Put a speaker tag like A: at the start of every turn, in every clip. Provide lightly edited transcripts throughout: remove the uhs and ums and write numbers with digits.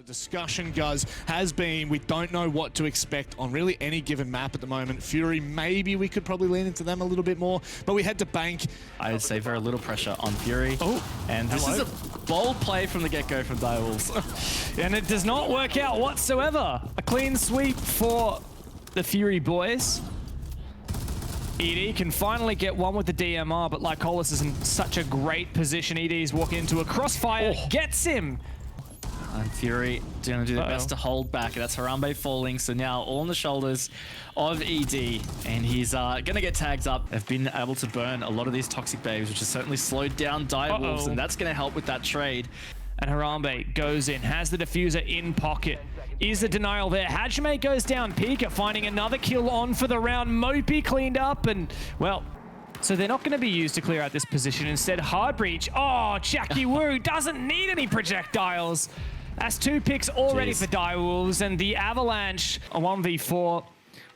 A: The discussion, Guz, has been we don't know what to expect on really any given map at the moment. Fury, maybe we could probably lean into them a little bit more, but we had to bank.
B: I would say very little pressure on Fury.
C: Oh,
B: and this is a bold play from the get-go from Direwolves.
C: And it does not work out whatsoever. A clean sweep for the Fury boys. ED can finally get one with the DMR, but Lycolis is in such a great position. ED's walking into a crossfire, gets him.
B: And Fury going to do their best to hold back. That's Harambe falling, so now all on the shoulders of ED, and he's going to get tagged up. They've been able to burn a lot of these toxic babes, which has certainly slowed down Direwolves, and that's going to help with that trade.
C: And Harambe goes in, has the diffuser in pocket. Is the denial there? Hajime goes down, Pika finding another kill on for the round. Mopey cleaned up, and, well, so they're not going to be used to clear out this position. Instead, hard breach. Oh, Jackie Wu doesn't need any projectiles. That's 2 picks already for Direwolves, and the Avalanche, a 1v4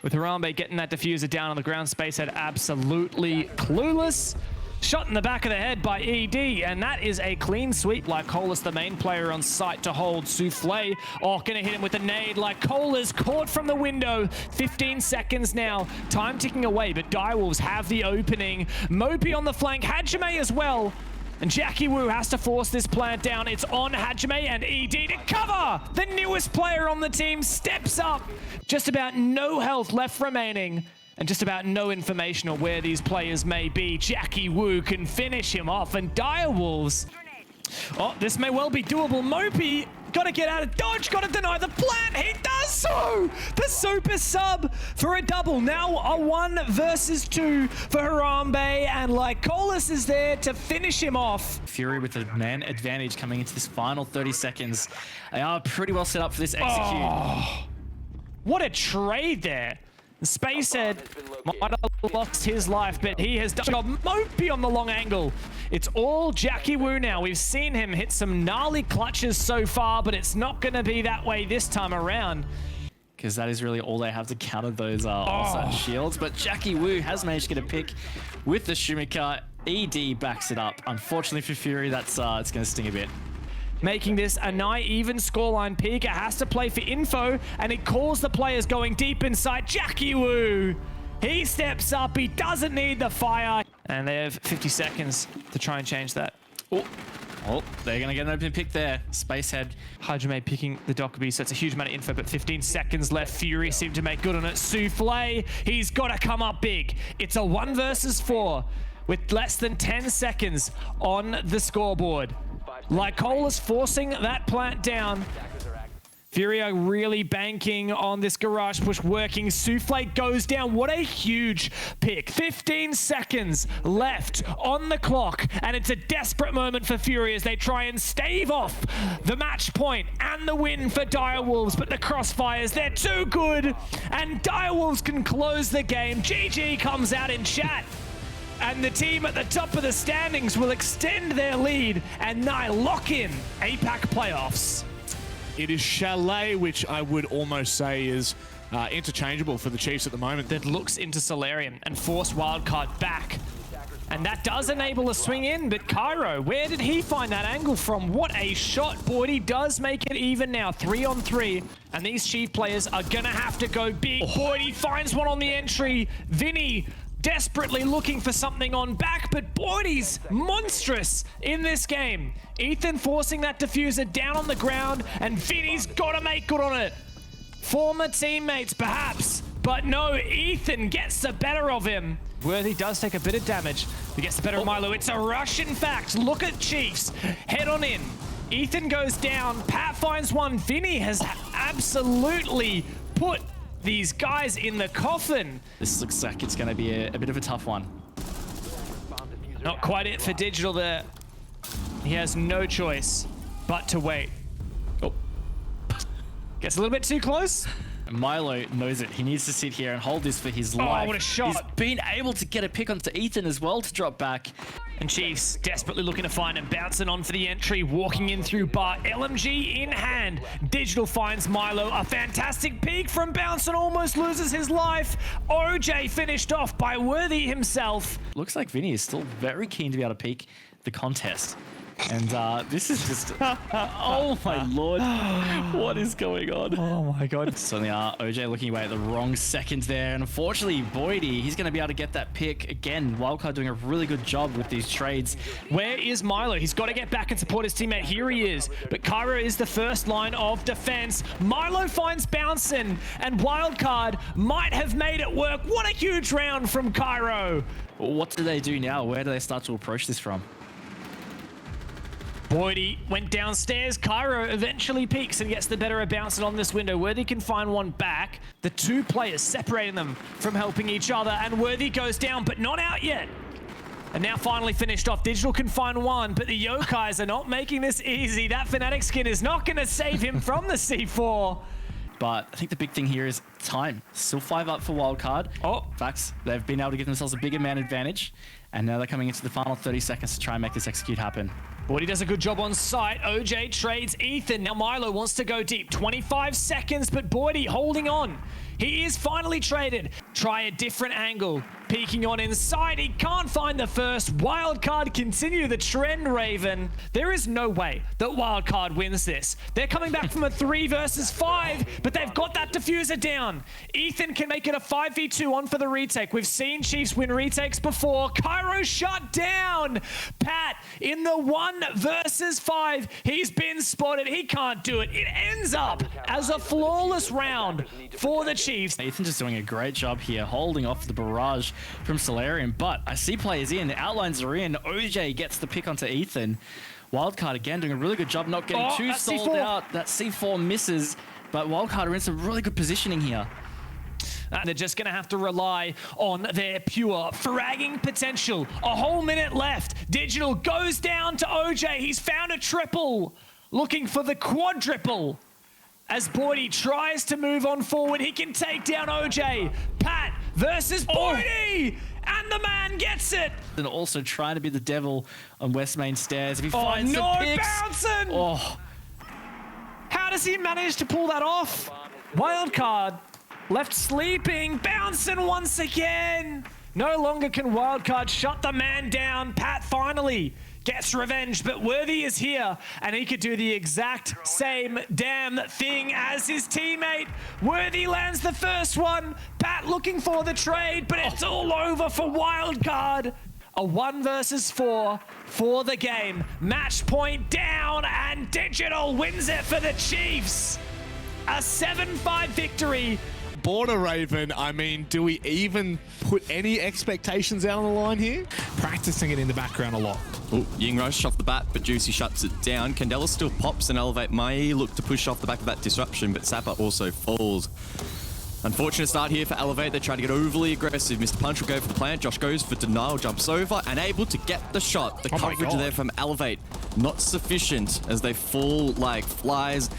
C: with Harambe getting that diffuser down on the ground. Spacehead absolutely clueless. Shot in the back of the head by ED, and that is a clean sweep. Lycolis, the main player on site to hold. Souffle, gonna hit him with a nade. Lycolis caught from the window. 15 seconds now. Time ticking away, but Direwolves have the opening. Mopey on the flank, Hajime as well. And Jackie Wu has to force this plant down. It's on Hajime and ED to cover. The newest player on the team steps up. Just about no health left remaining, and just about no information on where these players may be. Jackie Wu can finish him off, and Direwolves. Oh, this may well be doable. Mopey gotta get out of dodge, gotta deny the plant. He does so! The super sub for a double. Now a 1 versus 2 for Harambe, and Lycolis is there to finish him off.
B: Fury with a man advantage coming into this final 30 seconds. They are pretty well set up for this execute.
C: Oh, what a trade there. Spacehead might have lost his life, but he has got Mopey on the long angle. It's all Jackie Wu now. We've seen him hit some gnarly clutches so far, but it's not going to be that way this time around.
B: Because that is really all they have to counter those offset shields. But Jackie Wu has managed to get a pick with the Shumika. ED backs it up. Unfortunately for Fury, that's it's going to sting a bit.
C: Making this a nigh even scoreline. Pika has to play for info, and it calls the players going deep inside. Jackie Wu, he steps up. He doesn't need the fire. And they have 50 seconds to try and change that.
B: Oh, they're going to get an open pick there. Spacehead.
C: Hajime picking the Dokkaebi, so it's a huge amount of info, but 15 seconds left. Fury seem to make good on it. Souffle, he's got to come up big. It's a 1 versus 4 with less than 10 seconds on the scoreboard. Lycolis forcing that plant down. Fury are really banking on this garage push working. Souffle goes down. What a huge pick. 15 seconds left on the clock, and it's a desperate moment for Fury as they try and stave off the match point and the win for Direwolves, but the crossfires, they're too good, and Direwolves can close the game. GG comes out in chat. And the team at the top of the standings will extend their lead and now lock in APAC playoffs.
A: It is Chalet, which I would almost say is interchangeable for the Chiefs at the moment.
C: That looks into Solarium and force wildcard back. And that does enable a swing in, but Cairo, where did he find that angle from? What a shot. Boydie does make it even now, 3-on-3. And these Chief players are gonna have to go big. Boydie finds one on the entry. Vinny desperately looking for something on back, but Boydie's monstrous in this game. Ethan forcing that diffuser down on the ground, and Vinny's got to make good on it. Former teammates, perhaps, but no, Ethan gets the better of him. Worthy does take a bit of damage. He gets the better of Milo. It's a rush, in fact. Look at Chiefs. Head on in. Ethan goes down. Pat finds one. Vinny has absolutely put these guys in the coffin.
B: This looks like it's going to be a bit of a tough one.
C: Not quite it for Digital there. He has no choice but to wait. Oh. Gets a little bit too close.
B: Milo knows it. He needs to sit here and hold this for his life.
C: Oh, what a shot.
B: He's been able to get a pick onto Ethan as well to drop back.
C: And Chiefs desperately looking to find him, bouncing on for the entry, walking in through bar, LMG in hand. Digital finds Milo, a fantastic peek from Bounce and almost loses his life. OJ finished off by Worthy himself.
B: Looks like Vinny is still very keen to be able to peek the contest. And this is just, oh my lord, what What is going on?
C: Oh my god.
B: So now OJ looking away at the wrong second there. And unfortunately, Boydie, he's going to be able to get that pick. Again, Wildcard doing a really good job with these trades.
C: Where is Milo? He's got to get back and support his teammate. Here he is. But Cairo is the first line of defense. Milo finds Bouncin, and Wildcard might have made it work. What a huge round from Cairo.
B: What do they do now? Where do they start to approach this from?
C: Boydie went downstairs. Cairo eventually peaks and gets the better of Bouncin on this window. Worthy can find one back. The two players separating them from helping each other, and Worthy goes down, but not out yet. And now finally finished off. Digital can find one, but the Yokais are not making this easy. That Fnatic skin is not going to save him from the C4.
B: But I think the big thing here is time. Still 5 up for Wildcard.
C: Oh.
B: Facts. They've been able to give themselves a bigger man advantage. And now they're coming into the final 30 seconds to try and make this execute happen.
C: Boydie does a good job on site. OJ trades Ethan. Now Milo wants to go deep. 25 seconds, but Boydie holding on. He is finally traded. Try a different angle. Peeking on inside. He can't find the first. Wildcard continue the trend, Raven. There is no way that Wildcard wins this. They're coming back from a 3 versus 5, but they've got that diffuser down. Ethan can make it a 5v2 on for the retake. We've seen Chiefs win retakes before. Cairo shut down. Pat in the 1 versus 5. He's been spotted. He can't do it. It ends up as a flawless round for the Chiefs.
B: Ethan just doing a great job here, holding off the barrage from Solarium, but I see players in, the outlines are in. OJ gets the pick onto Ethan. Wildcard again doing a really good job not getting too stalled out. That C4 misses, but Wildcard are in some really good positioning here.
C: And they're just going to have to rely on their pure fragging potential. A whole minute left. Digital goes down to OJ. He's found a triple, looking for the quadruple. As Boydie tries to move on forward, he can take down OJ. Pat versus Boydie, and the man gets it.
B: And also trying to be the devil on West Main stairs. If he finds the picks.
C: Bouncin!
B: Oh,
C: How does he manage to pull that off? Wildcard left sleeping. Bouncin once again. No longer can Wildcard shut the man down. Pat finally gets revenge, but Worthy is here, and he could do the exact same damn thing as his teammate. Worthy lands the first one. Pat looking for the trade, but it's all over for Wildcard. A 1 versus 4 for the game. Match point down, and Digital wins it for the Chiefs. A 7-5 victory.
A: Border Raven, I mean, do we even put any expectations out on the line here?
D: Practicing it in the background a lot.
E: Ooh, Ying rush off the bat, but Juicy shuts it down. Candela still pops and Elevate may look to push off the back of that disruption, but Zappa also falls. Unfortunate start here for Elevate. They try to get overly aggressive. Mr. Punch will go for the plant. Josh goes for denial, jumps over, and able to get the shot. The coverage there from Elevate, not sufficient as they fall like flies.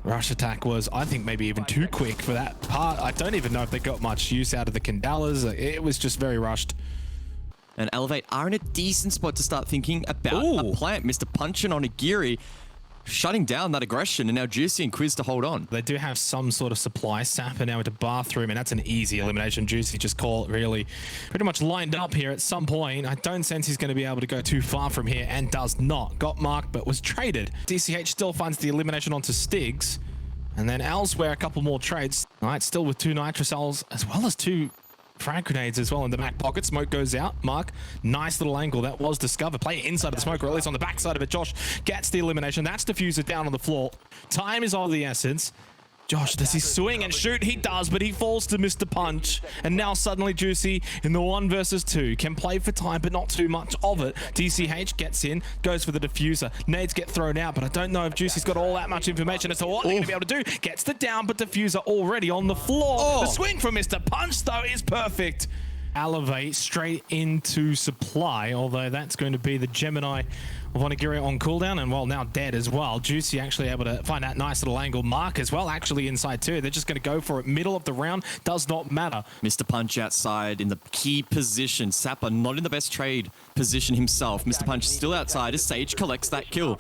D: Rush attack was, I think, maybe even too quick for that part. I don't even know if they got much use out of the Candelas. It was just very rushed.
E: And Elevate are in a decent spot to start thinking about a plant. Mr. Punch and Onigiri shutting down that aggression, and now Juicy and Quiz to hold on.
D: They do have some sort of supply. Sapper now into bathroom, and that's an easy elimination. Juicy just pretty much lined up here at some point. I don't sense he's going to be able to go too far from here, and does not. Got marked, but was traded. DCH still finds the elimination onto Stigs, and then elsewhere, a couple more trades. All right, still with 2 Nitrocells, as well as 2 frag grenades as well in the back pocket. Smoke goes out. Mark, nice little angle that was discovered. Player inside of the smoke, or at least on the back side of it. Josh gets the elimination. That's diffuser down on the floor. Time is of the essence. Josh, does he swing and shoot? He does, but he falls to Mr. Punch. And now suddenly Juicy in the 1 versus 2. Can play for time, but not too much of it. DCH gets in, goes for the diffuser. Nades get thrown out, but I don't know if Juicy's got all that much information as to what they're going to be able to do. Gets the down, but diffuser already on the floor. The swing from Mr. Punch, though, is perfect. Elevate straight into supply, although that's going to be the Gemini of Onigiri on cooldown, and well, now dead as well. Juicy actually able to find that nice little angle. Mark as well, actually inside too. They're just going to go for it. Middle of the round, does not matter.
E: Mr. Punch outside in the key position. Sapper not in the best trade position himself. Mr. Punch still outside as Sage collects that kill.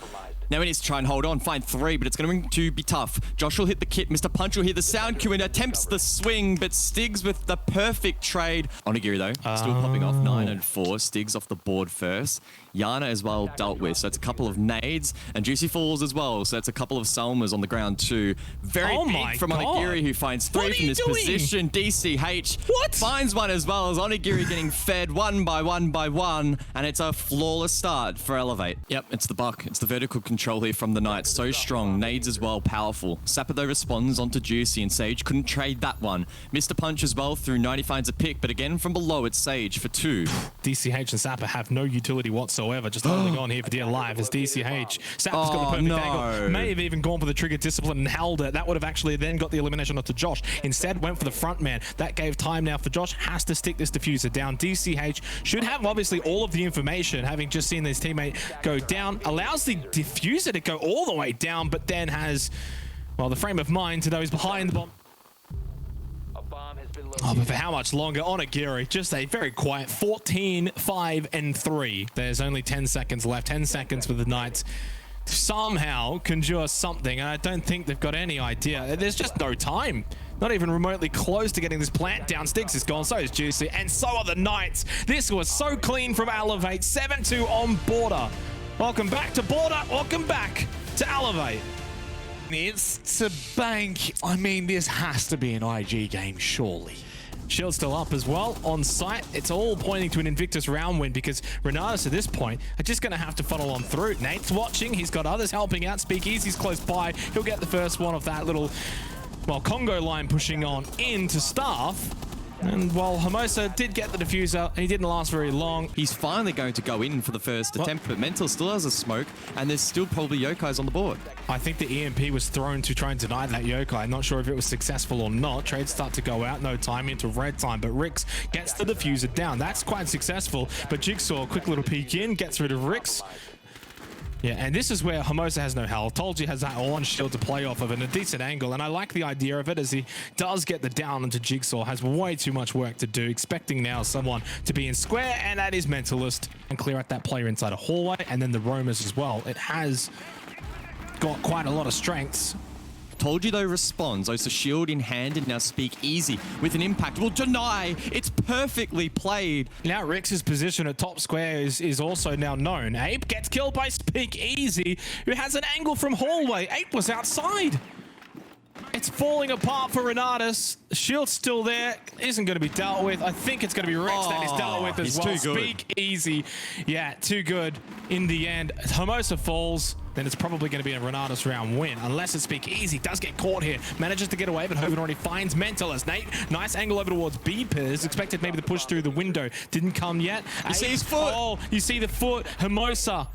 E: Now he needs to try and hold on, find 3, but it's going to be tough. Josh will hit the kit, Mr. Punch will hear the sound cue and attempts the swing, but Stiggs with the perfect trade. Onigiri though, still popping off 9 and 4. Stiggs off the board first. Yana as well dealt with, so it's a couple of nades, and Juicy falls as well, so it's a couple of Salmas on the ground too. Very big from Onigiri, who finds 3 from this position. DCH finds one as well as Onigiri getting fed one by one, and it's a flawless start for Elevate. Yep, it's the buck. It's the vertical control here from the Knights. So strong. Nades as well, powerful. Sapper though responds onto Juicy, and Sage couldn't trade that one. Mr. Punch as well through 90 finds a pick, but again from below it's Sage for 2.
D: DCH and Sapper have no utility whatsoever. Just holding on here for dear life as DCH. Sapper's got the perfect angle. May have even gone for the trigger discipline and held it. That would have actually then got the elimination onto Josh. Instead, went for the front man. That gave time now for Josh. Has to stick this diffuser down. DCH should have obviously all of the information, having just seen his teammate go down. Allows the diffuser to go all the way down, but then has, well, the frame of mind to know he's behind the bomb. Oh, but for how much longer? Onigiri, just a very quiet 14, 5, and 3. There's only 10 seconds left. 10 seconds for the Knights to somehow conjure something, and I don't think they've got any idea. There's just no time. Not even remotely close to getting this plant down. Stiggs is gone, so is Juicy, and so are the Knights. This was so clean from Elevate. 7-2 on Border. Welcome back to Border. Welcome back to Elevate.
A: It's to bank. I mean, this has to be an IG game, surely.
D: Shield still up as well on site. It's all pointing to an Invictus round win because RENATUS at this point are just going to have to funnel on through. Nate's watching. He's got others helping out. Speakeasy's close by. He'll get the first one of that little, well, Congo line pushing on into Staff. And while Hermosa did get the diffuser, he didn't last very long.
E: He's finally going to go in for the first attempt, but Mental still has a smoke, and there's still probably Yokais on the board.
D: I think the EMP was thrown to try and deny that Yokai. Not sure if it was successful or not. Trades start to go out, no time into red time, but Rix gets the diffuser down. That's quite successful, but Jigsaw, quick little peek in, gets rid of Rix. Yeah, and this is where Hermosa has no health. Told you has that one shield to play off of and a decent angle, and I like the idea of it as he does get the down into Jigsaw. Has way too much work to do, expecting now someone to be in square, and that is Mentalist, and clear out that player inside a hallway, and then the roamers as well. It has got quite a lot of strengths.
E: Told you though responds. Osa shield in hand and now Speak Easy with an impact. Will deny. It's perfectly played.
D: Now Rix's position at top square is also now known. Ape gets killed by Speak Easy, who has an angle from hallway. Ape was outside. It's falling apart for RENATUS. Shield's still there. Isn't going to be dealt with. I think it's going to be Rix that is dealt with as well. Speak Easy. Yeah, too good in the end. Hermosa falls. Then it's probably going to be a RENATUS round win. Unless it's Speak Easy. Does get caught here. Manages to get away, but Hogan already finds Mentalist. Nate, nice angle over towards Beepers. Expected maybe to push through the window. Didn't come yet.
E: You see his foot.
D: Oh, you see the foot. Hermosa.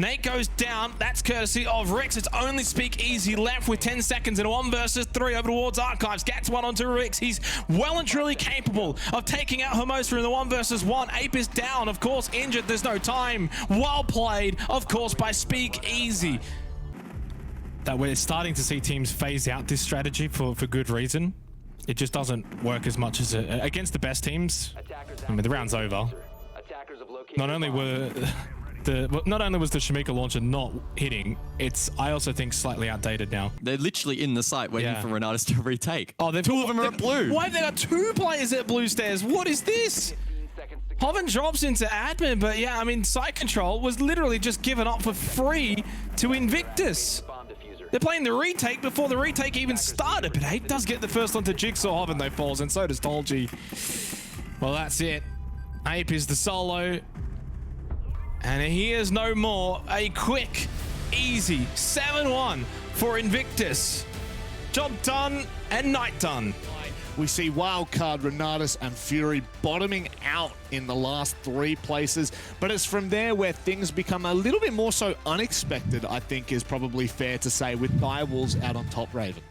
D: Nate goes down. That's courtesy of Rix. It's only Speak Easy left with 10 seconds in a 1 versus 3 over towards Archives. Gets one onto Rix. He's well and truly capable of taking out Hermosa in the 1 versus 1. Ape is down, of course, injured. There's no time. Well played, of course, by Speak Easy. That we're starting to see teams phase out this strategy for good reason. It just doesn't work as much as against the best teams. I mean, the round's over. Not only was the Shamika launcher not hitting, I also think slightly outdated now.
E: They're literally in the site waiting for RENATUS to retake.
D: Oh,
E: two of them are at blue.
D: Why have they got 2 players at blue stairs? What is this? Hoven drops into admin, but yeah, I mean, site control was literally just given up for free to Invictus. They're playing the retake before the retake even started, but Ape does get the first onto Jigsaw. Hoven though falls, and so does Tolji. Well, that's it. Ape is the solo. And he is no more. A quick, easy 7-1 for Invictus. Job done and night done.
A: We see Wildcard, RENATUS, and Fury bottoming out in the last 3 places. But it's from there where things become a little bit more so unexpected, I think is probably fair to say, with Direwolves out on top, Raven.